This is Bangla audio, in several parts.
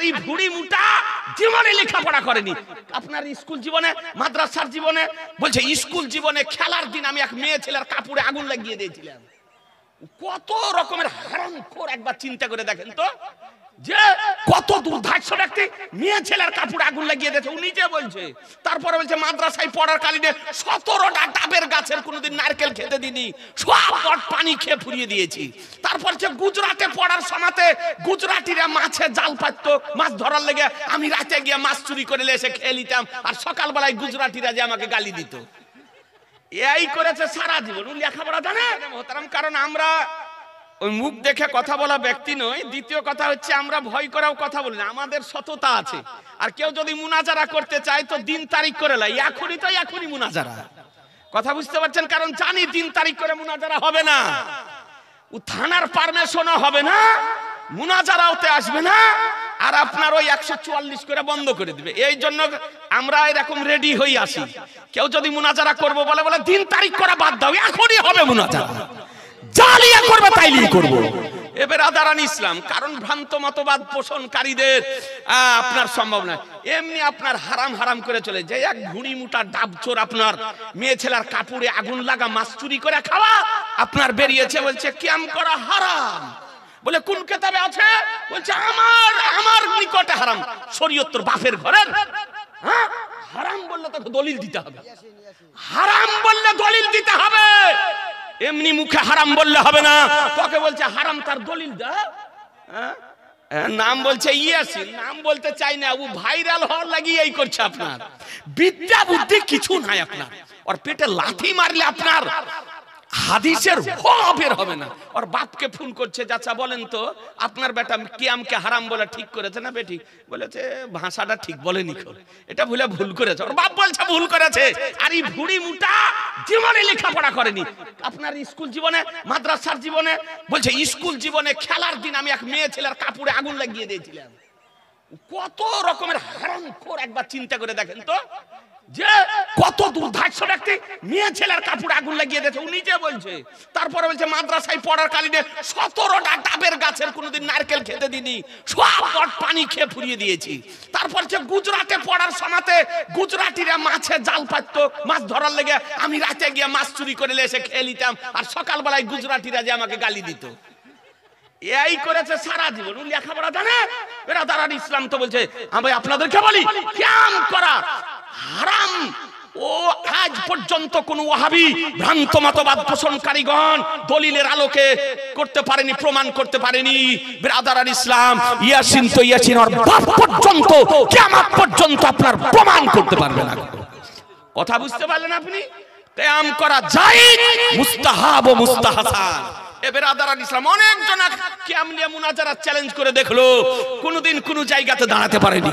আর এই ভুড়ি মুটা জীবনে লেখাপড়া করেনি। আপনার স্কুল জীবনে, মাদ্রাসার জীবনে, বলছে স্কুল জীবনে খেলার দিন আমি এক মেয়ে ছেলের কাপড়ে আগুন লাগিয়ে দিয়েছিলাম। কত রকমের হারামখোর একবার চিন্তা করে দেখেন তো, যে কত দুর্ধার্য ব্যক্তি মেয়ে ছেলের কাপড়ে আগুন লাগিয়ে দিয়েছে, ও নিজে বলছে। তারপরে বলছে মাদ্রাসায় পড়ার কালীনে 17টা ডাবের গাছের কোনোদিন নারকেল খেতে দিনি, সব পানি খেয়ে ফুরিয়ে দিয়েছি। তারপর যে গুজরাটে পড়ার সময়তে গুজরাটিরা মাছে জাল পাততো মাছ ধরার লেগে, আমি রাতে গিয়ে মাছ চুরি করে এসে খেয়ে নিতাম, আর সকালবেলায় গুজরাটিরা যে আমাকে গালি দিত। এই করেছে সারা জীবন। ও লেখাপড়া জানে মোহতারাম, কারণ আমরা ওই মুখ দেখে কথা বলা ব্যক্তি নয়। দ্বিতীয় কথা হচ্ছে আমরা ভয় করাও কথা বলি না, আমাদের সততা আছে। আর কেউ যদি মুনাজারা করতে চায় তো দিন তারিখ করে লাই, এখনই তো এখনই মুনাজারা। কথা বুঝতে পারছেন? কারণ জানি দিন তারিখ করে মুনাজারা হবে না, ও থানার পারমিশনও হবে না, মুনাজারাওতে আসবে না, আর আপনার ওই 144 করে বন্ধ করে দিবে। এই জন্য আমরা এরকম রেডি হয়ে আসি। কেউ যদি মুনাজারা করবো বলে, বলে দিন তারিখ করা বাদ দাও, এখনই হবে মুনাজারা, জালিয়া করবে তাইলেই করবো। এবার আদারান ইসলাম, কারণ ভ্রান্ত মতবাদ পোষণকারীদের আপনার সম্ভব নয়। এমনি আপনার হারাম হারাম করে চলে যে এক ঘুড়ি মুটা ডাবচোর আপনার মেয়ে ছেলের কাপড়ে আগুন লাগা মাছ চুরি করে খাওয়া আপনার বেরিয়েছে, বলছে কিয়াম করা হারাম। বলে কোন কিতাবে আছে? বলছে আমার নিকটে হারাম। শরীয়ত তোর বাপের ঘরের? হ্যাঁ, হারাম বললে তো দলিল দিতে হবে, হারাম বললে দলিল দিতে হবে। এমনি মুখে হারাম বললে হবে না, তোকে বলছে হারাম তার দলিল দা। নাম বলছে ইয়াসিন, নাম বলতে চাই না, ও ভাইরাল হওয়ার লাগি এই করছে। আপনার বিদ্যা বুদ্ধি কিছু নাই আপনার, আর পেটে লাথি মারলে আপনার হাদিসের বের হবে না। আর বাপকে ফোন করছে, চাচা বলেন তো আপনার বেটা কিয়ামকে হারাম বলে ঠিক করেছে না বেটি? বলেছে ভাষাটা ঠিক বলেনি, এটা ভুল করেছে। আর বাপ বলছে ভুল করেছে। আর এই ভুড়ি মুটা জীবনে লেখাপড়া করেনি। আপনার স্কুল জীবনে, মাদ্রাসার জীবনে, বলছে স্কুল জীবনে খেলার দিন আমি এক মেয়ে ছেলের কাপড়ে আগুন লাগিয়ে দিয়েছিলাম। কত রকমের হারামখোর একবার চিন্তা করে দেখেন তো, যে কত দুর্ধার্য ব্যক্তি মেয়ে ছেলের কাপড়ে আগুন লাগিয়ে দিয়েছে, ও নিজে বলছে। তারপরে বলছে মাদ্রাসায় পড়ার কালীনে 17টা ডাবের গাছের কোনোদিন নারকেল খেতে দিনি, সব পানি খেয়ে ফুরিয়ে দিয়েছি। তারপর যে গুজরাটে পড়ার সময়তে গুজরাটিরা মাছে জাল পাততো মাছ ধরার লেগে, আমি রাতে গিয়ে মাছ চুরি করে এসে খেয়ে নিতাম, আর সকালবেলায় গুজরাটিরা যে আমাকে গালি দিত। এই করেছে সারা জীবন। ও লেখাপড়া জানে? এরা দাঁড়ান ইসলাম তো বলছে আমি আপনাদেরকে বলি কিয়াম করা হারাম। ও আজ পর্যন্ত কোন ওয়াহাবি ভ্রান্ত মতবাদ পোষণকারীগণ দলিলের আলোকে করতে পারেনি, প্রমাণ করতে পারেনি। ব্রাদারান ইসলাম ইয়াসিন তো ইয়াসিন, আর বাপ পর্যন্ত কিয়ামত পর্যন্ত আপনার প্রমাণ করতে পারবে না। কথা বুঝতে পারলেন আপনি? কিয়াম করা জায়েজ, মুস্তাহাব ও মুস্তাহাসান। এবার আদারান ইসলাম অনেক জন কিয়াম নিয়ে মুনাজারা চ্যালেঞ্জ করে দেখলো, কোনদিন কোন জায়গাতে দাঁড়াতে পারেনি,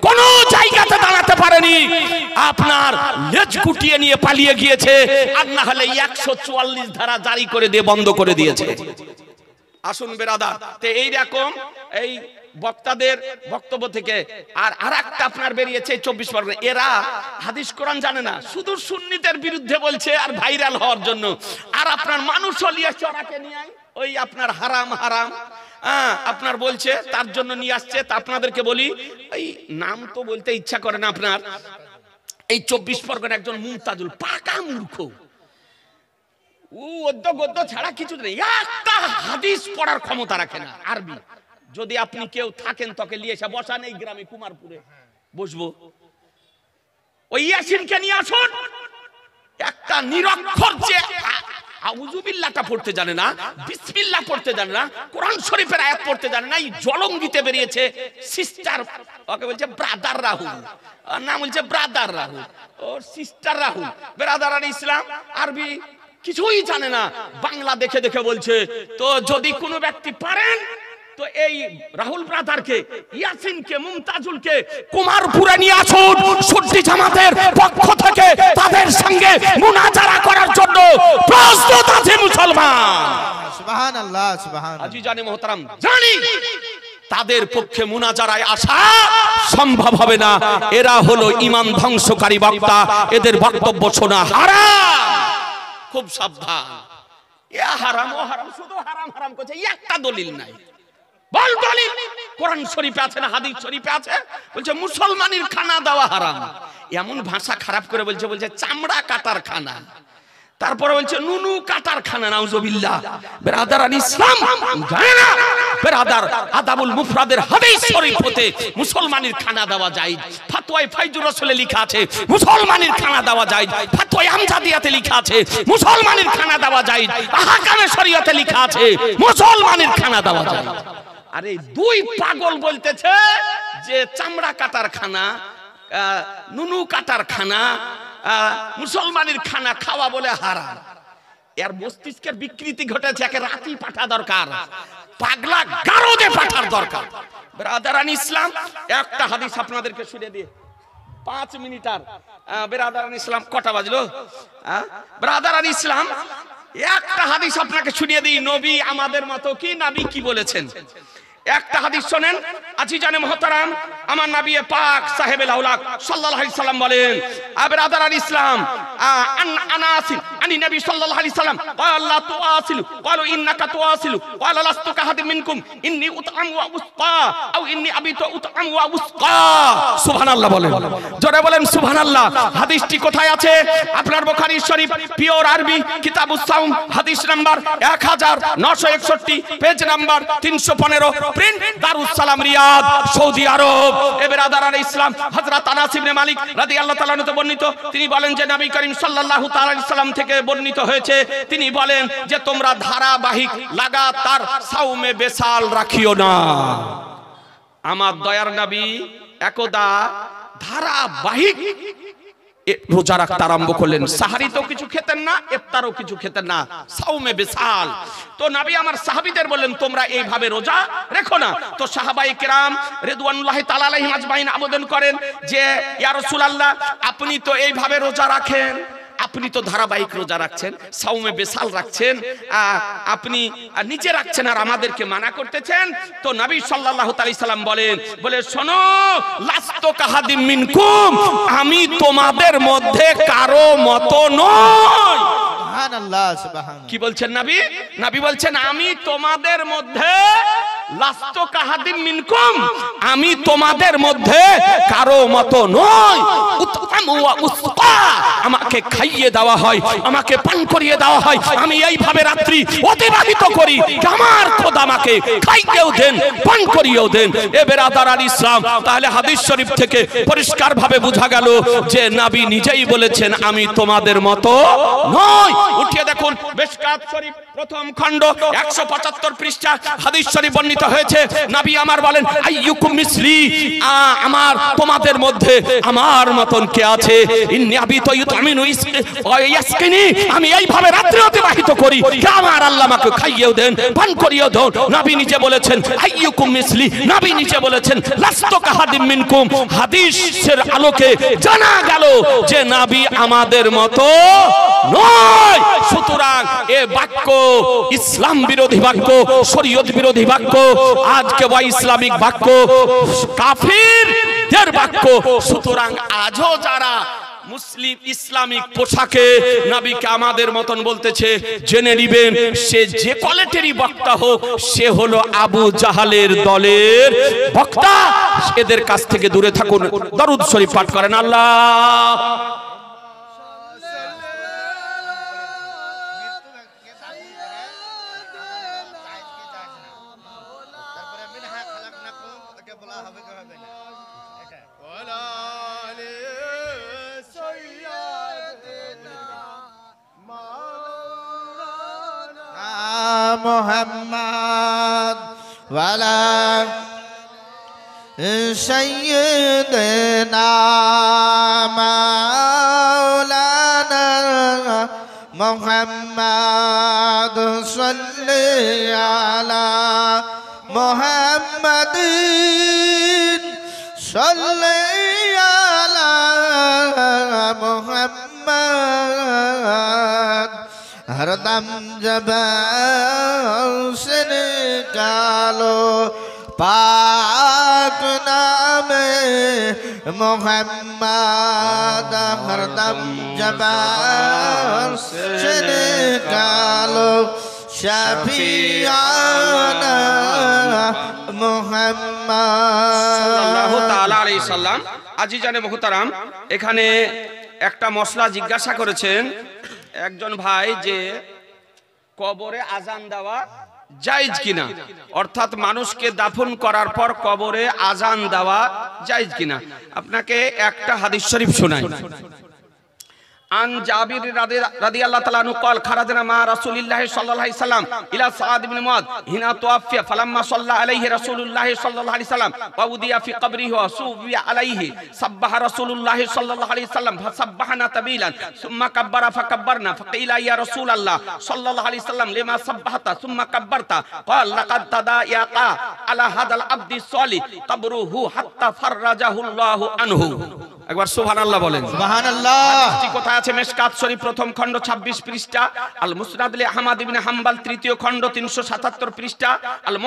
কোন জায়গাতে দাঁড়াতে পারেনি। আপনার লেজ গুটিয়ে নিয়ে পালিয়ে গিয়েছে, আর না হলে 144 ধারা জারি করে দিয়ে বন্ধ করে দিয়েছে। আসুন বেরাদার, তো এইরকম এই বক্তাদের বক্তব্য থেকে আর একটা আপনার বেরিয়েছে 24 পরগনা। এরা হাদিস কোরআন জানে না, শুধু সুন্নিদের বিরুদ্ধে বলছে আর ভাইরাল হওয়ার জন্য। আর আপনার মানুষ হলিয়ে চড়াকে নিয়ে ওই আপনার হারাম হারাম আপনার বলছে, তার জন্য নিয়ে আসছে। তা আপনাদেরকে বলি, এই নাম তো বলতে ইচ্ছা করে না আপনার, এই 24 পরগনা একজন মুমতাজুল পাকা মূর্খ, ও অদ্য গদ্য ছাড়া কিছু নেই, একটা হাদিস পড়ার ক্ষমতা রাখে না আরবি। যদি আপনি কেউ থাকেন তোকে নিয়ে এসে বসান এই গ্রামে কুমারপুরে, বসবো। ওই ইয়াসিনকে নিয়ে আসুন, একটা নিরক্ষর যে আউযুবিল্লাহটা পড়তে জানে না, বিসমিল্লাহ পড়তে জানে না, কোরআন শরীফের আয়াত পড়তে জানে না, এই জলঙ্গিতে বেরিয়েছে সিস্টার, ওকে বলছে ব্রাদার রাহুল, নাম বলছে ব্রাদার রাহুল, ওর সিস্টার রাহুল। ব্রাদার ইসলাম আরবি কিছুই জানে না, বাংলা দেখে দেখে বলছে। তো যদি কোনো ব্যক্তি পারেন তো এই রাহুল ব্রাদারকে, ইয়াসিনকে, মুমতাজুলকে কুমারপুরে নিয়ে আসুন, সুন্নি জামাতের পক্ষ থেকে তাদের সঙ্গে মুনাজারা করার জন্য প্রস্তুত আছে মুসলমান। সুবহানাল্লাহ, সুবহানাল্লাহ। আজিজানে মুহতারাম, জানি তাদের পক্ষে মুনাজারায় আসা সম্ভব হবে না। এরা হলো ঈমান ধ্বংসকারী বক্তা, এদের বক্তব্য শোনা হারাম। খুব সাবধান, এ হারাম ও হারাম, শুধু হারাম হারাম করছে, একটা দলিল নাই। বল দলিল কোরআন শরীফে আছে না হাদিস শরীফে আছে? বলছে মুসলমানের খানা দেওয়া হারাম। এমন ভাষা খারাপ করে বলছে, বলছে চামড়া কাটার খানা, তারপরে বলছে নুনু কাটার খানা। নাউজুবিল্লাহ। বেরাদারান ইসলাম জানে না বেরাদার আদাবুল মুফরাদের হাদিস শরীফ হতে মুসলমানের খানা দেওয়া যায়। ফতোয়ায়ে ফাইজুর রাসূলে লেখা আছে মুসলমানের খানা দেওয়া যায়। ফতোয়ায়ে আমজাদিয়াতে লেখা আছে মুসলমানের খানা দেওয়া যায়। আহকামে শরীয়তে লেখা আছে মুসলমানের খানা দেওয়া যায়। আরে দুই পাগল বলতেছে যে চামড়া কাটার খানা, নুনু কাটার খানা, মুসলমানের খানা খাওয়া বলে হারাম। এর মস্তিষ্কের বিকৃতি ঘটেছে, একে রাতি পাঠা দরকার, পাগলা গারদে পাঠার দরকার। বেরাদারান ইসলাম একটা হাদিস আপনাদেরকে শুনিয়ে দিয়ে 5 মিনিট আর বেরাদারান ইসলাম কটা বাজলো? বেরাদারান ইসলাম একটা হাদিস আপনাকে শুনিয়ে দিই। নবী আমাদের মতো কি? নবী কি বলেছেন একটা হাদিস শোনেন। আজিজানে মুহতারাম আমার নবী পাক সাহেবে লাউলাক সাল্লাল্লাহু আলাইহি সাল্লাম বলেন, বেরাদারান ইসলাম আনাস আনি নবী সাল্লাল্লাহু আলাইহি সাল্লাম ক্বালা তুআসিলু ক্বালু ইন্নাকা তুআসিলু ক্বালা লাস্তু কাহাদিম মিনকুম ইন্নী উতআম ওয়া উসকা আও ইন্নী আবিতু উতআম ওয়া উসকা। সুবহানাল্লাহ বলেন, জোরে বলেন সুবহানাল্লাহ। হাদিসটি কোথায় আছে? আপনার বুখারী শরীফ পিওর আরবি কিতাবুস সাওম হাদিস number 1961 page number 315 print Darus Salam Riyad Saudi আরব। এ বেরাদারান ইসলাম হযরত আনাস ইবনে মালিক রাদিয়াল্লাহু তাআলা হতে বর্ণিত, তিনি বলেন যে নবী করিম সাল্লাল্লাহু তাআলা আলাইহি সাল্লাম থেকে বর্ণিত হয়েছে, তিনি বলেন যে তোমরা ধারাবাহিক লাগাতার সাওমে বেসাল রাখিও না। আমার দয়ার নবী একদা ধারাবাহিক রোজা রাখতে আরম্ভ করলেন। সাহারিতেও কিছু খেতেন না, ইফতারও কিছু খেতেন না, সাওমে বিসাল। তো নবী আমার সাহাবীদের বললেন তোমরা এইভাবে রোজা রেখো না। তো সাহাবায়ে কেরাম রিদওয়ানুল্লাহি তাআলা আলাইহিম আজমাইন আবেদন করেন যে ইয়া রাসূলুল্লাহ আপনি তো এইভাবে রোজা রাখেন, আপনি তো ধারাবাহিক রোজা রাখছেন, সাওমে বেসাল রাখছেন, আপনি নিচে রাখছেন আর আমাদেরকে মানা করতেছেন। তো নবী সাল্লাল্লাহু আলাইহি সাল্লাম বলে শোনো লাস্তু কাহাদিম মিনকুম, আমি তোমাদের মধ্যে কারো মতো নই। সুবহানাল্লাহ সুবহানাল্লাহ। কি বলছেন নবী? নবী বলছেন আমি তোমাদের মধ্যে লাস্তু কাহাদিম মিনকুম, আমি তোমাদের মধ্যে কারো মতো নই। উতআম ওয়া উসকা, আমাকে খাইয়ে দেওয়া হয়, আমাকে পান করিয়ে দেওয়া হয়, আমি এইভাবে রাত্রি অতিবাহিত করি। আমার খোদা আমাকে খাইয়েও দেন পান করিয়েও দেন। এ বেরাদারান ইসলাম, তাহলে হাদিস শরীফ থেকে পরিষ্কার ভাবে বোঝা গেল যে নবী নিজেই বলেছেন আমি তোমাদের মতো নই। উঠিয়ে দেখুন মিশকাত শরীফ প্রথম খণ্ড 175 পৃষ্ঠা হাদিস শরীফ বর্ণিত হয়েছে। নবী আমার বলেন আইয়ুকুম মিসলি, আমার তোমাদের মধ্যে আমার মতন কে আছে? ইন্নী আবিতু ইউতআমিনু ইয়াসকিনি, আমি এইভাবে রাত্রি অতিবাহিত করি, আমার আল্লাহ আমাকে খাইয়েও দেন পান করিয়েও দেন। নবী নিজে বলেছেন আইয়ুকুম মিসলি, নবী নিজে বলেছেন লাস্তু কাহাদিম মিনকুম। হাদিসের আলোকে জানা গেল যে নবী আমাদের মতো নয়। সুতরাং এ বাক্য ইসলাম বিরোধী বাক্য, শরীয়ত বিরোধী বাক্য, আজকে ওয়া ইসলামিক বাক্য, কাফিরদের বাক্য। সুতরাং আজও যারা মুসলিম ইসলামিক পোশাকে নবীকে আমাদের মতন বলতেছে, জেনে নিবেন সে যে কোয়ালিটিরই বক্তা হোক, সে হলো আবু জাহালের দলের বক্তা। এদের কাছ থেকে দূরে থাকুন। দরুদ শরীফ পাঠ করেন। আল্লাহ মুহাম্মদ ওয়ালা সাইয়্যিদিনা মাওলানা মুহাম্মদ সাল্লি আলা মুহাম্মাদিন সাল্লি আলা মুহাম্মদ हरदम जब से निकालो पाक नाम मोहम्मद, हरदम जब से निकालो शफियाना সাল্লাল্লাহু মুহাম্মদ তাআলা আলাইহি সাল্লাম। আজিজানে মুহতারাম, এখানে একটা মশলা জিজ্ঞাসা করেছেন একজন ভাই যে কবরে আজান দেওয়া জায়েজ কিনা, অর্থাৎ মানুষকে দাফন করার পর কবরে আজান দেওয়া জায়েজ কিনা। আপনাকে একটা হাদিস শরীফ শোনাই। আন জাবির রাদিয়াল্লাহু তাআলা আনহু قال خرجنا مع رسول الله صلى الله عليه وسلم الى سعد بن معاذ حين توفي فلما صلى عليه رسول الله صلى الله عليه وسلم ووضع في قبره وصوب عليه سبح رسول الله صلى الله عليه وسلم فسبحنا طويلا ثم كبر فكبرنا فقيل يا رسول الله صلى الله عليه وسلم لما سبحت ثم كبرت قال لقد تضايق على هذا العبد الصالح قبره حتى فرجه الله عنه। একবার সুবহানাল্লাহ বলেন। সুবহানাল্লাহ। কোথায় আছে? মেশকাত শরীফ প্রথম খণ্ড 26 পৃষ্ঠা, আল মুসনাদ লি আহমদ ইবনে হাম্বল তৃতীয় খণ্ড 377 পৃষ্ঠা, আল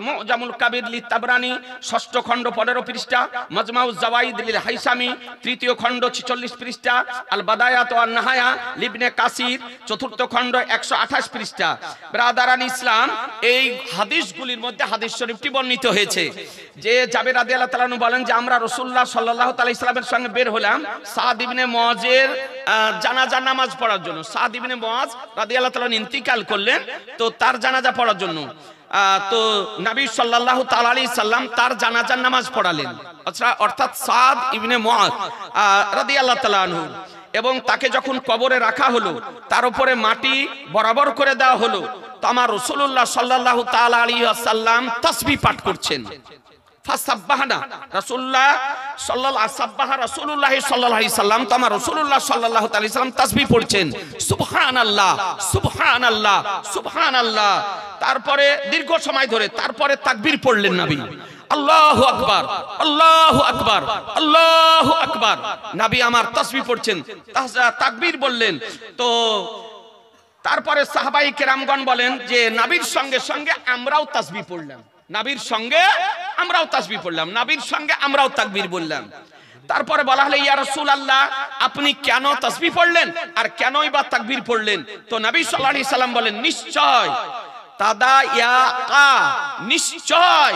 মুজামুল কাবির লি তাবরানি ষষ্ঠ খণ্ড 15 পৃষ্ঠা, মাজমাউজ জাওয়াইদ লিল হাইসামি তৃতীয় খণ্ড 46 পৃষ্ঠা, আল বাদায়াত ওয়ান নাহায়া লিবনে কাসির চতুর্থ খণ্ড 128 পৃষ্ঠা। ব্রাদারান ইসলাম, এই হাদিসগুলির মধ্যে হাদিস শরীফটি বর্ণিত হয়েছে যে জাবের রাদিয়াল্লাহু তাআলা আনহু বলেন যে আমরা রাসূলুল্লাহ সাল্লাল্লাহু আলাইহি সাল্লামের সঙ্গে বের হলাম সাদ ইবনে মুআজের জানাজা নামাজ পড়ার জন্য। সাদ ইবনে মুআজ রাদিয়াল্লাহু তাআলা ইন্তিকাল করলেন, তো তার জানাজা পড়ার জন্য তো নবী সাল্লাল্লাহু তাআলা আলাইহি সাল্লাম তার জানাজার নামাজ পড়ালেন, অর্থাৎ সাদ ইবনে মুআজ রাদিয়াল্লাহু তাআলা আনহু। এবং তাকে যখন কবরে রাখা হলো, তার উপরে মাটি বরাবর করে দেওয়া হলো, তো আমার রাসূলুল্লাহ সাল্লাল্লাহু তাআলা আলাইহি ওয়াসাল্লাম তাসবিহ পাঠ করছেন। ফাসাব্বাহনা রাসূলুল্লাহ সাল্লাল্লাহু আলাইহি সাল্লাম, তো আমার রাসূলুল্লাহ সাল্লাল্লাহু আলাইহি সাল্লাম তাসবিহ পড়ছেন, সুবহানাল্লাহ সুবহানাল্লাহ সুবহানাল্লাহ। তারপরে দীর্ঘ সময় ধরে তারপরে তাকবীর পড়লেন নবী, আল্লাহু আকবার আল্লাহু আকবার আল্লাহু আকবার। নবী আমার তাসবিহ পড়ছেন, তাকবীর বললেন। তো তারপরে সাহাবায়ে কেরামগণ বলেন যে নবীর সঙ্গে সঙ্গে আমরাও তাসবিহ পড়লাম, নবীর সঙ্গে আমরাও তাসবিহ পড়লাম, নবীর সঙ্গে আমরাও তাকবীর বললাম। তারপরে বলা হলো ইয়া রাসূলুল্লাহ, আপনি কেন তাসবিহ পড়লেন আর কেনই বা তাকবীর পড়লেন? তো নবী সাল্লাল্লাহু আলাইহি সাল্লাম বলেন, নিশ্চয় তাদায়াকা, নিশ্চয়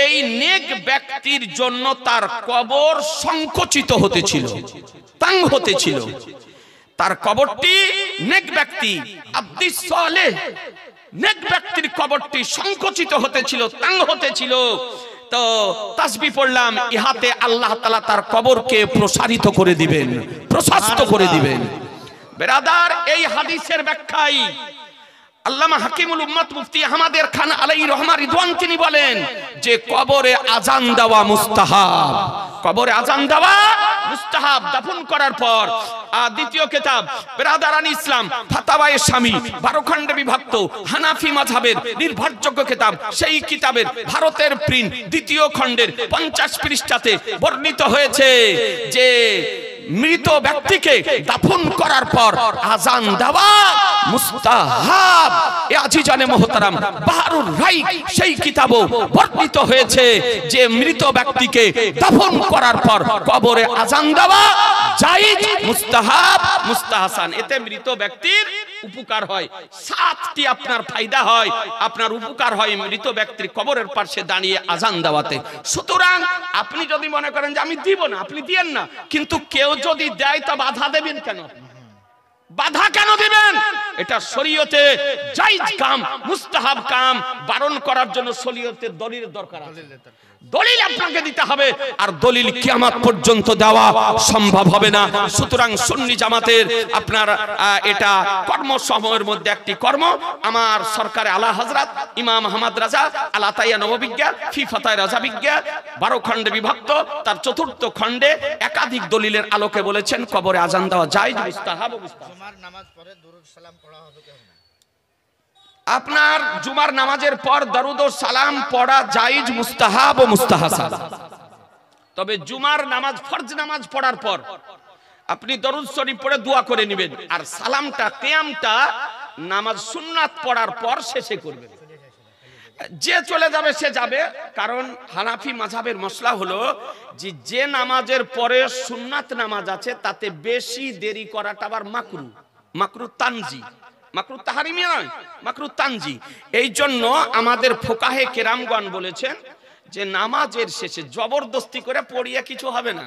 এই নেক ব্যক্তির জন্য তার কবর সংকুচিত হতেছিল, তাং হতেছিল। তার কবরটি নেক ব্যক্তি আব্দিস সালেহ, নেক ব্যক্তির কবরটি সংকুচিত হতেছিল, তাং হতেছিল। তো তাসবিহ পড়লাম, ইহাতে আল্লাহ তাআলা তার কবরকে প্রসারিত করে দিবেন, প্রশস্ত করে দিবেন। বেরাদার, এই হাদিসের ব্যাখ্যায় আল্লামা হাকিমুল উম্মাত মুফতি আহমদের খান আলাইহি রহমা রিদওয়ান তিনি বলেন যে কবরে আজান দেওয়া মুস্তাহাব, কবরে আজান দেওয়া মুস্তাহাব দাফন করার পর। দ্বিতীয় কিতাব বেরাদারান ইসলাম ফাতাওয়ায়ে শামী 12 খণ্ডে বিভক্ত হানাফি মাযহাবের নির্ভরযোগ্য কিতাব, সেই কিতাবের ভারতের প্রিন্ট দ্বিতীয় খণ্ডের 50 পৃষ্ঠাতে বর্ণিত হয়েছে যে মৃত ব্যক্তিকে দাফন করার পর আজান দেওয়া মুস্তাহাব। এ আজিজানে মুহতারাম, বাহরুর রাইক সেই কিতাবও বর্ণিত হয়েছে যে মৃত ব্যক্তিকে দাফন করার পর কবরে আজান দেওয়া জায়েজ, মুস্তাহাব, মুস্তাহসান। এতে মৃত ব্যক্তির উপকার হয়, 7টি আপনার ফায়দা হয়, আপনার উপকার হয় মৃত ব্যক্তির কবরের পাশে দাঁড়িয়ে আজান দেওয়াতে। সুতরাং আপনি যদি মনে করেন যে আমি দিব না, আপনি দিয়েন না, কিন্তু কেউ যদি দেয় তা বাধা দেবেন কেন? বাধা কেন দিবেন? এটা শরীয়তে জায়েজ কাম, মুস্তাহাব কাম, বারণ করার জন্য শরীয়তের দলিলের দরকার আছে। দলিল আপনাকে দিতে হবে, আর দলিল কিয়ামত পর্যন্ত দেওয়া সম্ভব হবে না। সুতরাং সুন্নি জামাতের আপনার এটা কর্মসমূহের মধ্যে একটি কর্ম। আমার সরকারে আলা হযরত ইমাম আহমদ রাজা আলা তাইয়া নববিজ্ঞা ফি ফাতায় রাজা বিজ্ঞা 12 খণ্ডে বিভক্ত, তার 4র্থ খণ্ডে একাধিক দলিলের আলোকে বলেছেন কবরে আজান দেওয়া জায়েজ, মুস্তাহাব ও মুস্তাহাব। জুমার নামাজ পড়ে দুরূদ সালাম পড়া হবে কি হবে না? আপনার জুমার নামাজের পর দরুদ ও সালাম পড়া জায়েজ, মুস্তাহাব ও মুস্তাহসান। তবে জুমার নামাজ, ফরজ নামাজ পড়ার পর আপনি দরুদ শরীফ পড়ে দোয়া করে নেবেন, আর সালামটা, কিয়ামটা নামাজ সুন্নাত পড়ার পর শেষে করবেন। যে চলে যাবে সে যাবে, কারণ হানাফি মাযহাবের মসলা হলো যে নামাজের পরে সুন্নাত নামাজ আছে তাতে বেশি দেরি করাটা আবার মাকরু, মাকরু তানজি, মাকরুহ তাহরিমি নয়, মাকরুহ তানজি। এই জন্য আমাদের ফোকাহে কেরামগণ বলেছেন যে নামাজের শেষে জবরদস্তি করে পড়িয়ে কিছু হবে না।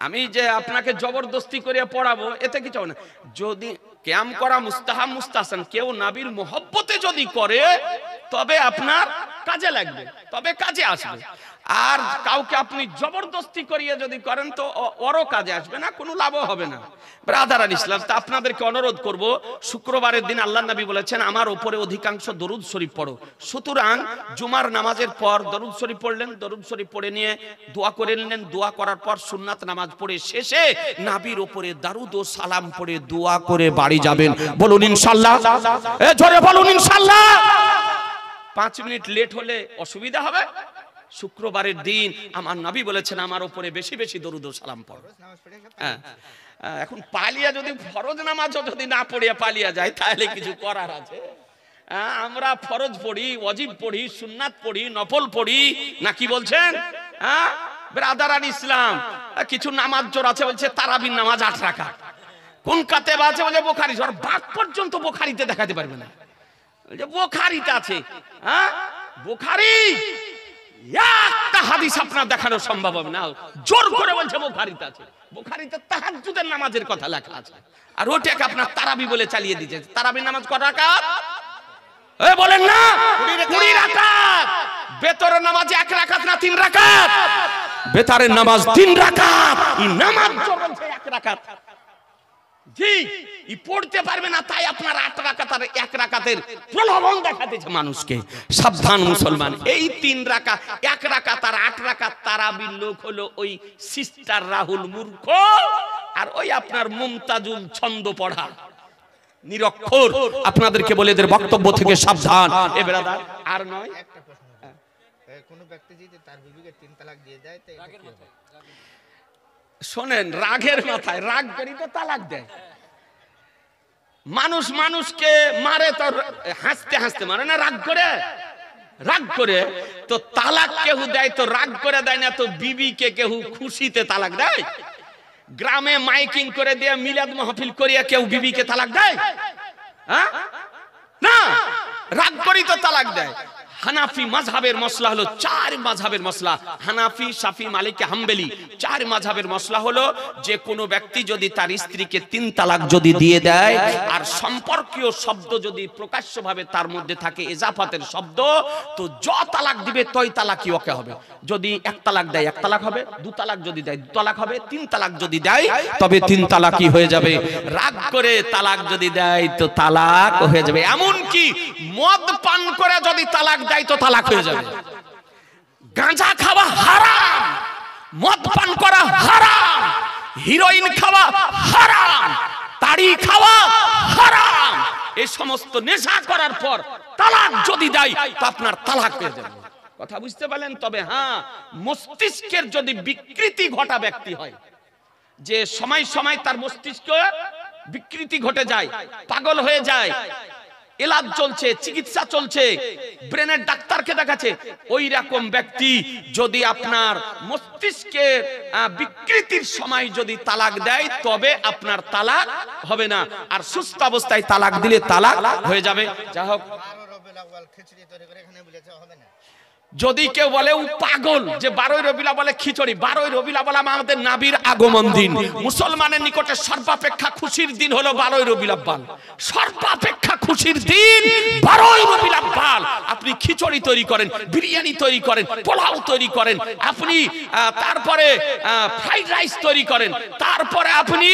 আমি যে আপনাকে জবরদস্তি করে পড়াবো এতে কিছু হবে না। যদি কিয়াম করা মুস্তাহাব মুস্তাহসান, কেউ নবীর মহব্বতে যদি করে তবে আপনার কাজে লাগবে, তবে কাজে আসবে। আর কাউকে আপনি জবরদস্তি করিয়ে যদি করেন তো ওরও কাজে আসবে না, কোনো লাভও হবে না। ব্রাদার আল ইসলাম, তা আপনাদেরকে অনুরোধ করব, শুক্রবারের দিন আল্লাহ নবী বলেছেন আমার উপরে অধিকাংশ দরুদ শরীফ পড়ো। সুতরাং জুমার নামাজের পর দরুদ শরীফ পড়লেন, দরুদ শরীফ পড়ে নিয়ে দোয়া করে নিলেন, দোয়া করার পর সুন্নাত নামাজ পড়ে শেষে নবীর উপরে দারুদ ও সালাম পড়ে দোয়া করে বাড়ি যাবেন। বলুন ইনশাআল্লাহ, জোরে বলুন ইনশাআল্লাহ। 5 মিনিট লেট হলে অসুবিধা হবে? শুক্রবারের দিন আমার নবী বলেছেন আমার উপরে বেশি বেশি দরুদ ও সালাম পড়ো। এখন পালিয়া যদি ফরজ নামাজও যদি না পড়িয়া পালিয়া যায় তাহলে কিছু করার আছে? আমরা ফরজ পড়ি, ওয়াজিব পড়ি, সুন্নাত পড়ি, নফল পড়ি, না কি বলছেন? ব্রাদার আল ইসলাম, কিছু নামাজ জোর আছে বলছে তারাবির নামাজ 8 রাকাত। কোন কাতেব আছে বলে বুখারী, আর বাক পর্যন্ত বুখারীতে দেখাতে পারবে না, বলছে বুখারীতে আছে। বুখারী একটা হাদিস আপনার দেখানো সম্ভব হবে না, জোর করে বলছে বুখারীতে আছে। বুখারীতে তাহাজ্জুদের নামাজের কথা লেখা আছে, আর ওটাকে আপনার তারাবি বলে চালিয়ে দিয়েছে। তারাবির নামাজ কত রাকাত? বলেন না, 20 রাকাত। বেতরের নামাজ 1 রাকাত না 3 রাকাত? বেতারের নামাজ 3 রাকাত। এই নামাজ বলছে 1 রাকাত। জি, ই পড়তে পারবে না, তাই আপনার 8 রাকাত আর 1 রাকাতের প্রলোভন দেখাতেছে মানুষকে। সাবধান মুসলমান, এই 3 রাকাত, 1 রাকাত আর 8 রাকাত তারাবির লোক হলো ওই সিস্টার রাহুল মূর্খ, আর ওই আপনার মুমতাজুল ছন্দ পড়া নিরক্ষর। আপনাদেরকে বলে এদের বক্তব্য থেকে সাবধান। এ ব্রাদার, আর নয় কোন ব্যক্তি যদি তার বিবিকে 3 তালাক দিয়ে দেয় তো এটা কি হবে? শোনেন, রাগের মাথায় রাগ করি তো তালাক দেয়। মানুষ মানুষকে মারে তো হাসতে হাসতে মারে না, রাগ করে। রাগ করে তো তালাক কেউ দেয় তো রাগ করে দেয় না, তো বিবিকে কেউ খুশিতে তালাক দেয়? গ্রামে মাইকিং করে দিয়ে মিলাদ মাহফিল করিয়া কেউ বিবিকে তালাক দেয়? না, রাগ করি তো তালাক দেয়। হানাফি মাযহাবের মসলা হলো 4 মাযহাবের মসলা, হানাফি, শাফি, মালিকি, হাম্বলি। 4 মাযহাবের মসলা হলো যে কোনো ব্যক্তি যদি তার স্ত্রীকে 3 তালাক যদি দিয়ে দেয়, আর সম্পর্কীয় শব্দ যদি প্রকাশ্যভাবে তার মধ্যে থাকে, ইজাফাতের শব্দ, তো য তালাক দিবে তই তালাকই ওকে হবে। যদি 1 তালাক দেয় 1 তালাক হবে, 2 তালাক যদি দেয় 2 তালাক হবে, 3 তালাক যদি দেয় তবে 3 তালাকই হয়ে যাবে। রাগ করে তালাক যদি দেয় তো তালাক হয়ে যাবে। এমন কি মদ পান করে যদি তালাক দেয় তো তালাক হয়ে যাবে। গাঁজা খাওয়া হারাম, মদ পান করা হারাম, হিরোইন খাওয়া হারাম, তাড়ি খাওয়া হারাম। এই সমস্ত নেশা করার পর তালাক যদি দেয় তো আপনার তালাক হয়ে যাবে। কথা বুঝতে পারলেন? তবে হ্যাঁ, মস্তিষ্কের যদি বিকৃতি ঘটা ব্যক্তি হয়, যে সময় সময় তার মস্তিষ্ক বিকৃতি ঘটে যায়, পাগল হয়ে যায়, এলাজ চলছে, চিকিৎসা চলছে, ব্রেনের ডাক্তারকে দেখাচ্ছে, ওই রকম ব্যক্তি যদি আপনার মস্তিষ্কের বিকৃতির সময় যদি তালাক দেয় তবে আপনার তালাক হবে না, আর সুস্থ অবস্থায় তালাক দিলে তালাক হয়ে যাবে। যাই হোক, যদি কেউ বলে ও পাগল যে 12ই রবিউল আউয়ালে খিচুড়ি, 12ই রবিউল আউয়াল আমাদের নবীর আগমন দিন। মুসলমানের নিকটে সর্বাপেক্ষা খুশির দিন হলো 12ই রবিউল আউয়াল। সর্বাপেক্ষা খুশির দিন 12ই রবিউল আউয়াল। আপনি খিচুড়ি তৈরি করেন, বিরিয়ানি তৈরি করেন, পোলাও তৈরি করেন, আপনি তারপরে ফ্রাইড রাইস তৈরি করেন, তারপরে আপনি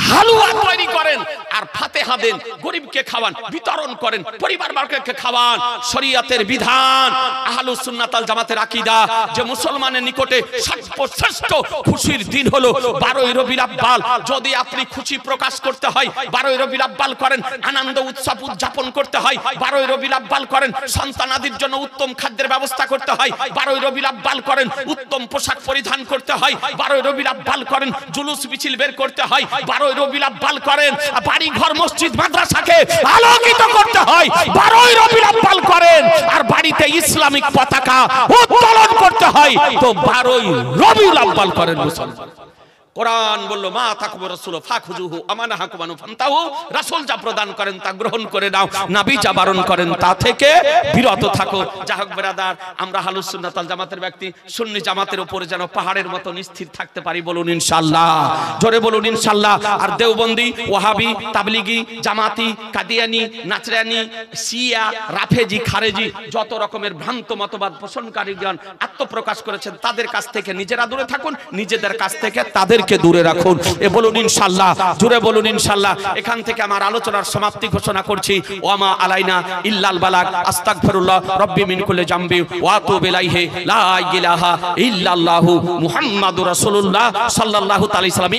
হালুয়া তৈরি করেন, আর ফাতেহা দেন, গরিবকে খাওয়ান, বিতরণ করেন, পরিবারবর্গকে খাওয়ান। শরীয়তের বিধান, আহলুস সুন্নাত ওয়াল জামাতের আকীদা যে মুসলমানের নিকটে সর্বশ্রেষ্ঠ খুশির দিন হলো 12ই রবিউল আউয়াল। যদি আপনি খুশি প্রকাশ করতে হয় 12ই রবিউল আউয়াল করেন, আনন্দ উৎসব উদযাপন করতে হয় 12ই রবিউল আউয়াল করেন, সন্তানাদির জন্য উত্তম খাদ্যের ব্যবস্থা করতে হয় 12ই রবিউল আউয়াল করেন, উত্তম পোশাক পরিধান করতে হয় 12ই রবিউল আউয়াল করেন, জুলুস মিছিল বের করতে হয় 12ই রবিউল আউয়াল করেন, বাড়ি ঘর মসজিদ মাদ্রাসাকে আলোকিত করতে হয় 12ই রবিউল আউয়াল করেন, আর বাড়িতে ইসলামিক পতাকা উত্তোলন করতে হয় তো 12ই রবিউল আউয়াল করেন মুসলমান। কোরআন বলল মা তাকুম রাসূল ফাখুজুহু আমানাহাকুম আনহু ফান্তাহু, রাসূল যা প্রদান করেন তা গ্রহণ করে নাও, নবী যা বারণ করেন তা থেকে বিরত থাকো। যাহোক ব্রাদার, আমরা আহলুস সুন্নাত ওয়াল জামাতের ব্যক্তি সুন্নি জামাতের উপরে যেন পাহাড়ের মতো স্থির থাকতে পারি, বলুন ইনশাআল্লাহ, জোরে বলুন ইনশাআল্লাহ। আর দেওবন্দি, ওয়াহাবি, তাবলিগি, জামাতি, কাদিয়ানি, নাচরানি, শিয়া, রাফেজি, খারেজি যত রকমের ভ্রান্ত মতবাদ পোষণকারীগণ আত্মপ্রকাশ করেছেন, তাদের কাছ থেকে নিজেরা দূরে থাকুন, নিজেদের কাছ থেকে তাদেরকে দূরে রাখুন। এ বলুন ইনশাআল্লাহ, জোরে বলুন ইনশাআল্লাহ। এখান থেকে আমার আলোচনার সমাপ্তি ঘোষণা করছি। ওয়ামা আলাইনা ইল্লাল বালাগ, আস্তাগফিরুল্লাহ রব্বি মিন কুল্লি জামবি ওয়া আতুবু ইলাইহি, লা ইলাহা ইল্লাল্লাহু মুহাম্মাদুর রাসূলুল্লাহ সাল্লাল্লাহু তাআলা আলাইহি ওয়াসাল্লাম।